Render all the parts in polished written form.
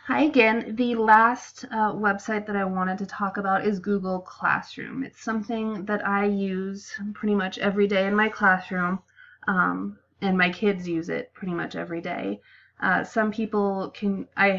Hi again. The last website that I wanted to talk about is Google Classroom. It's something that I use pretty much every day in my classroom, and my kids use it pretty much every day. Some people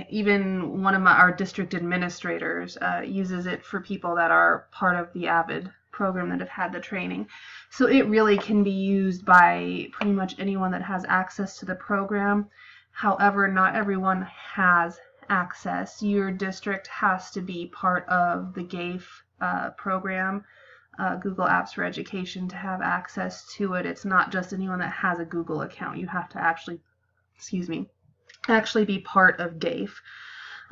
even one of our district administrators uses it for people that are part of the AVID program that have had the training. So it really can be used by pretty much anyone that has access to the program. However, not everyone has access. Your district has to be part of the GAIF program, Google Apps for Education, to have access to it. It's not just anyone that has a Google account. You have to actually be part of GAIF.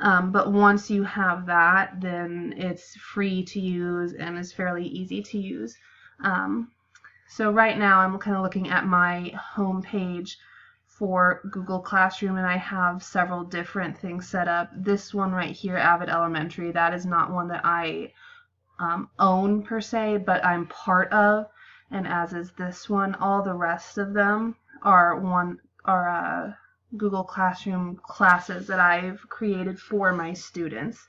But once you have that, then it's free to use and is fairly easy to use. So right now I'm kind of looking at my home page for Google Classroom, and I have several different things set up. This one right here, Avid Elementary, that is not one that I own per se, but I'm part of, and as is this one. All the rest of them are Google Classroom classes that I've created for my students.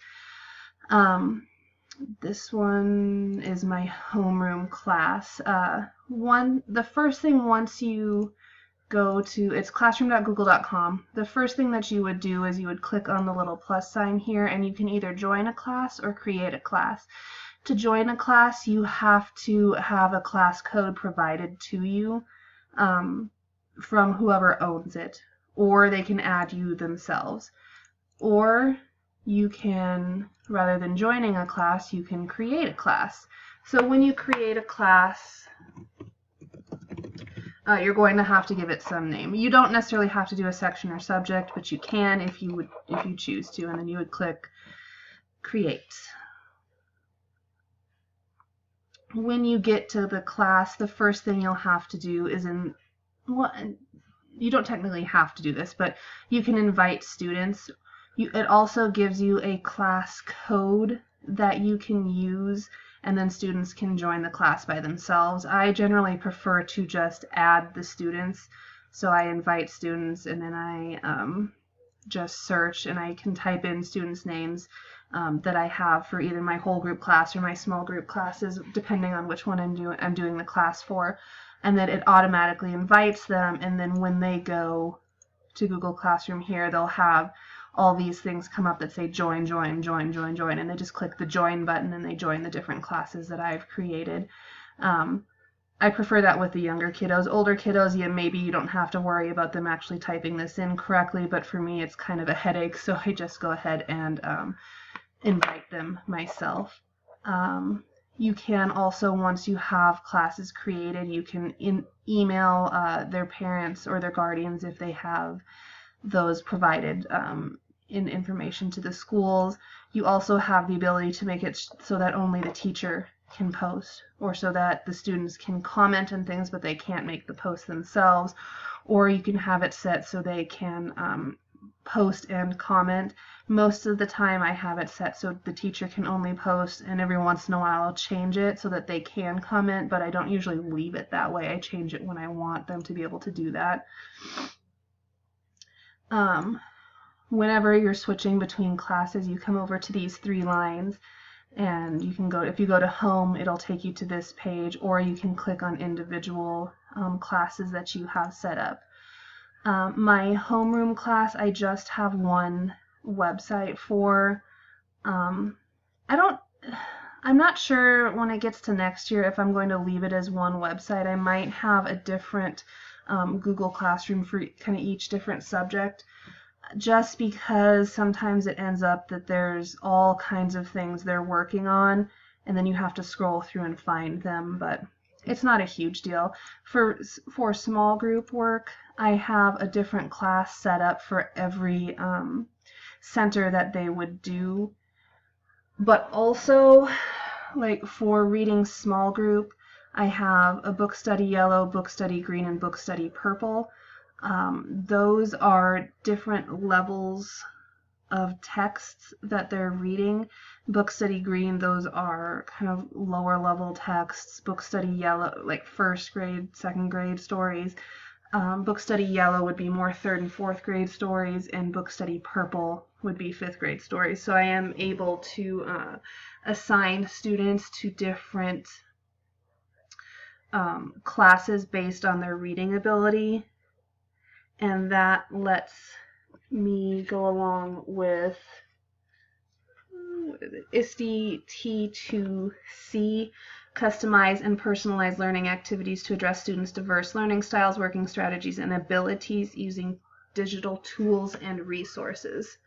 This one is my homeroom class. The first thing, once you go to, it's classroom.google.com. The first thing that you would do is you would click on the little plus sign here, and you can either join a class or create a class. To join a class, you have to have a class code provided to you from whoever owns it, or they can add you themselves. Or you can, rather than joining a class, you can create a class. So when you create a class, you're going to have to give it some name. You don't necessarily have to do a section or subject, but you can if you choose to, and then you would click create. When you get to the class, the first thing you'll have to do is you don't technically have to do this, but you can invite students. It also gives you a class code that you can use, and then students can join the class by themselves. I generally prefer to just add the students, so I invite students, and then I just search, and I can type in students' names that I have for either my whole group class or my small group classes, depending on which one I'm doing the class for, and then it automatically invites them, and then when they go to Google Classroom here, they'll have all these things come up that say join, join, join, join, join, and they just click the join button and they join the different classes that I've created. I prefer that with the younger kiddos. Older kiddos, maybe you don't have to worry about them actually typing this in correctly, but for me it's kind of a headache, so I just go ahead and invite them myself. You can also, once you have classes created, you can email their parents or their guardians if they have those provided in information to the schools. You also have the ability to make it so that only the teacher can post, or so that the students can comment on things but they can't make the post themselves, or you can have it set so they can post and comment. Most of the time I have it set so the teacher can only post, and every once in a while I'll change it so that they can comment, but I don't usually leave it that way. I change it when I want them to be able to do that. Whenever you're switching between classes, you come over to these three lines, and you can go, if you go to home, it'll take you to this page, or you can click on individual classes that you have set up. My homeroom class, I just have one website for. I'm not sure when it gets to next year if I'm going to leave it as one website. I might have a different Google Classroom for kind of each different subject, just because sometimes it ends up that there's all kinds of things they're working on, and then you have to scroll through and find them, but it's not a huge deal. For small group work, I have a different class set up for every center that they would do, but also, like for reading small group, I have a book study yellow, book study green, and book study purple. Those are different levels of texts that they're reading. Book study green, those are kind of lower level texts. Book study yellow, like first grade, second grade stories. Book Study Yellow would be more 3rd and 4th grade stories, and Book Study Purple would be 5th grade stories. So I am able to assign students to different classes based on their reading ability, and that lets me go along with ISTE T2C, customize and personalize learning activities to address students' diverse learning styles, working strategies, and abilities using digital tools and resources.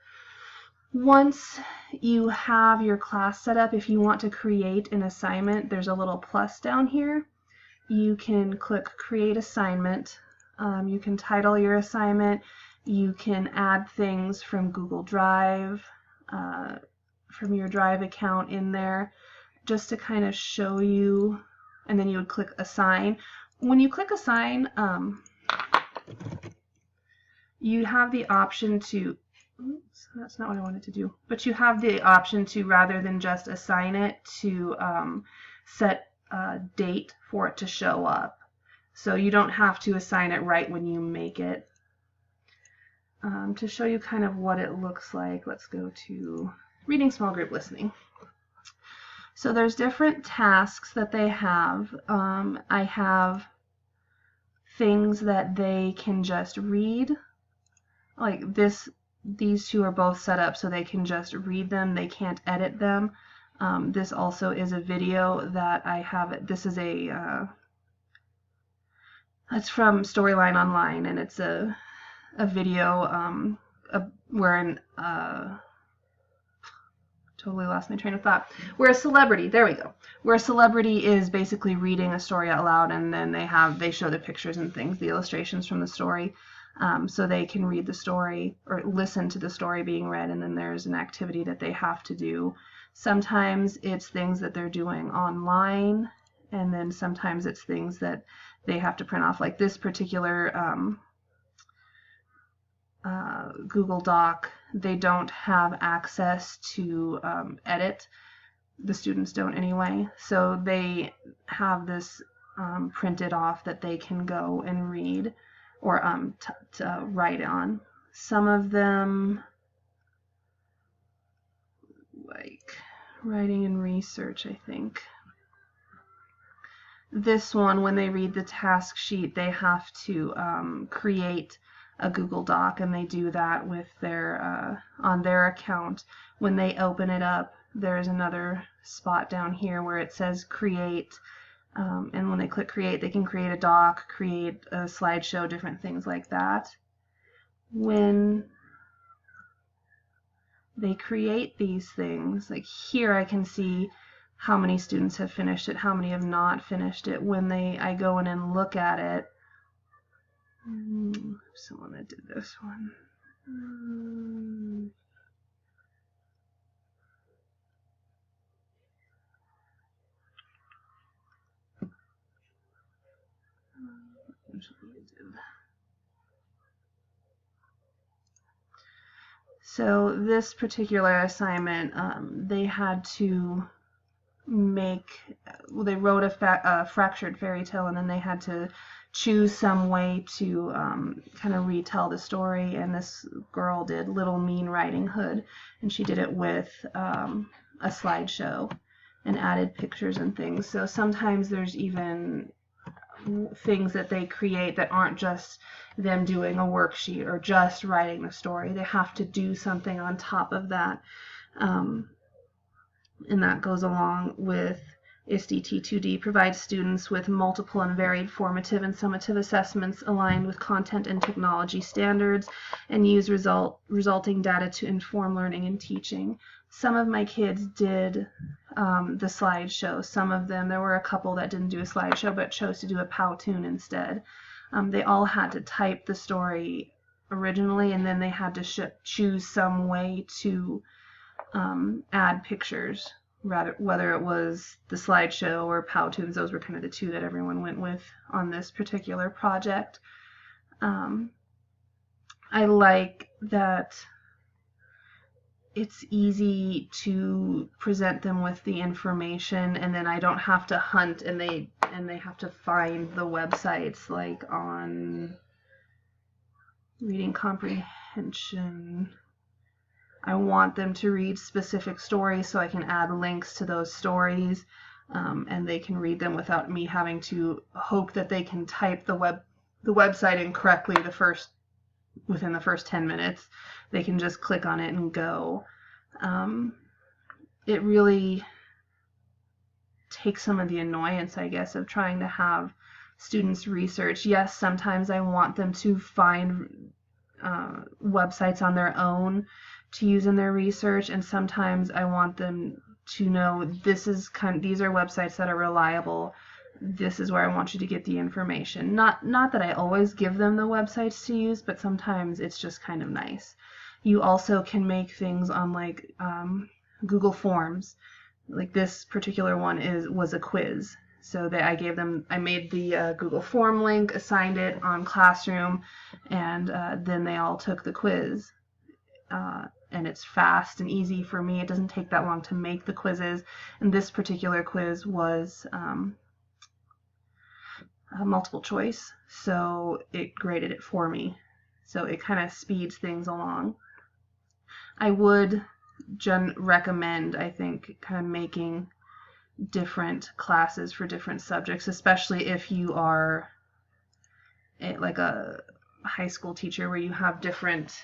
Once you have your class set up, if you want to create an assignment, there's a little plus down here. You can click Create Assignment. You can title your assignment. You can add things from Google Drive, from your Drive account in there, just to kind of show you, and then you would click Assign. When you click Assign, you have the option to, oops, that's not what I wanted to do, but you have the option to, rather than just assign it, to set a date for it to show up. So you don't have to assign it right when you make it. To show you kind of what it looks like, let's go to Reading Small Group Listening. So there's different tasks that they have. I have things that they can just read, like this. These two are both set up so they can just read them. They can't edit them. This also is a video that I have. This is it's from Storyline Online, and it's a video where totally lost my train of thought. Where a celebrity, there we go. Where a celebrity is basically reading a story out loud, and then they show the pictures and things, the illustrations from the story, so they can read the story or listen to the story being read, and then there's an activity that they have to do. Sometimes it's things that they're doing online, and then sometimes it's things that they have to print off, like this particular Google Doc. They don't have access to edit. The students don't anyway. So they have this printed off that they can go and read or to write on. Some of them, like writing and research, I think. This one, when they read the task sheet, they have to create a Google Doc, and they do that with their on their account. When they open it up, there's another spot down here where it says create, and when they click create, they can create a doc, create a slideshow, different things like that. When they create these things, like here I can see how many students have finished it, how many have not finished it. When I go in and look at it, someone that did this one. So this particular assignment, they had to they wrote a fractured fairy tale, and then they had to choose some way to kind of retell the story, and this girl did Little Mean Riding Hood, and she did it with a slideshow and added pictures and things. So sometimes there's even things that they create that aren't just them doing a worksheet or just writing the story. They have to do something on top of that, and that goes along with ISTE T2D, provides students with multiple and varied formative and summative assessments aligned with content and technology standards, and use resulting data to inform learning and teaching. Some of my kids did the slideshow. Some of them, there were a couple that didn't do a slideshow but chose to do a Powtoon instead. They all had to type the story originally, and then they had to choose some way to add pictures, whether it was the slideshow or Powtoons. Those were kind of the two that everyone went with on this particular project. I like that it's easy to present them with the information, and then I don't have to hunt, and they have to find the websites like on reading comprehension. I want them to read specific stories, so I can add links to those stories, and they can read them without me having to hope that they can type the website in correctly within the first 10 minutes. They can just click on it and go. It really takes some of the annoyance, I guess, of trying to have students research. Yes, sometimes I want them to find websites on their own to use in their research, and sometimes I want them to know these are websites that are reliable. This is where I want you to get the information. Not that I always give them the websites to use, but sometimes it's just kind of nice. You also can make things on like Google Forms. Like this particular one was a quiz. So I made the Google Form link, assigned it on Classroom, and then they all took the quiz. And it's fast and easy for me. It doesn't take that long to make the quizzes. And this particular quiz was multiple choice, so it graded it for me. So it kind of speeds things along. I would recommend, I think, kind of making different classes for different subjects, especially if you are like a high school teacher where you have different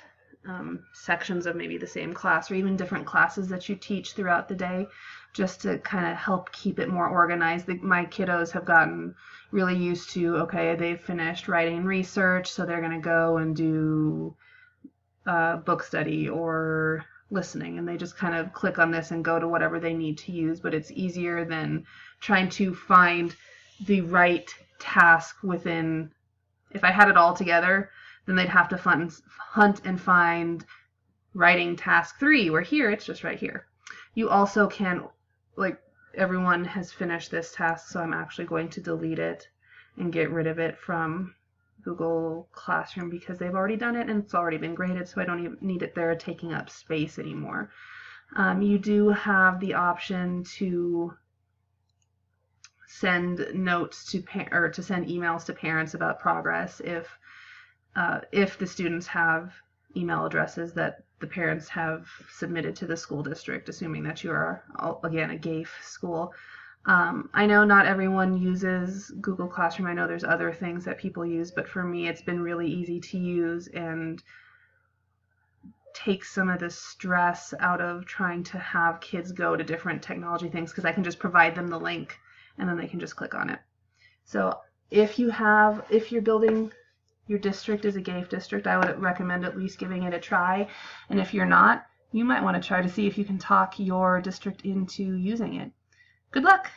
sections of maybe the same class, or even different classes that you teach throughout the day, just to kind of help keep it more organized. My kiddos have gotten really used to, okay, they've finished writing research, so they're going to go and do book study or listening, and they just kind of click on this and go to whatever they need to use. But it's easier than trying to find the right task within. If I had it all together, then they'd have to hunt and find writing task 3, where here it's just right here. You also can, like, everyone has finished this task, so I'm actually going to delete it and get rid of it from Google Classroom because they've already done it and it's already been graded, so I don't even need it there taking up space anymore. You do have the option to send notes to send emails to parents about progress if the students have email addresses that the parents have submitted to the school district, assuming that you are, again, a GAFE school. I know not everyone uses Google Classroom. I know there's other things that people use, but for me it's been really easy to use and takes some of the stress out of trying to have kids go to different technology things, because I can just provide them the link and then they can just click on it. So if you're building your district is a GAFE district, I would recommend at least giving it a try. And if you're not, you might want to try to see if you can talk your district into using it. Good luck!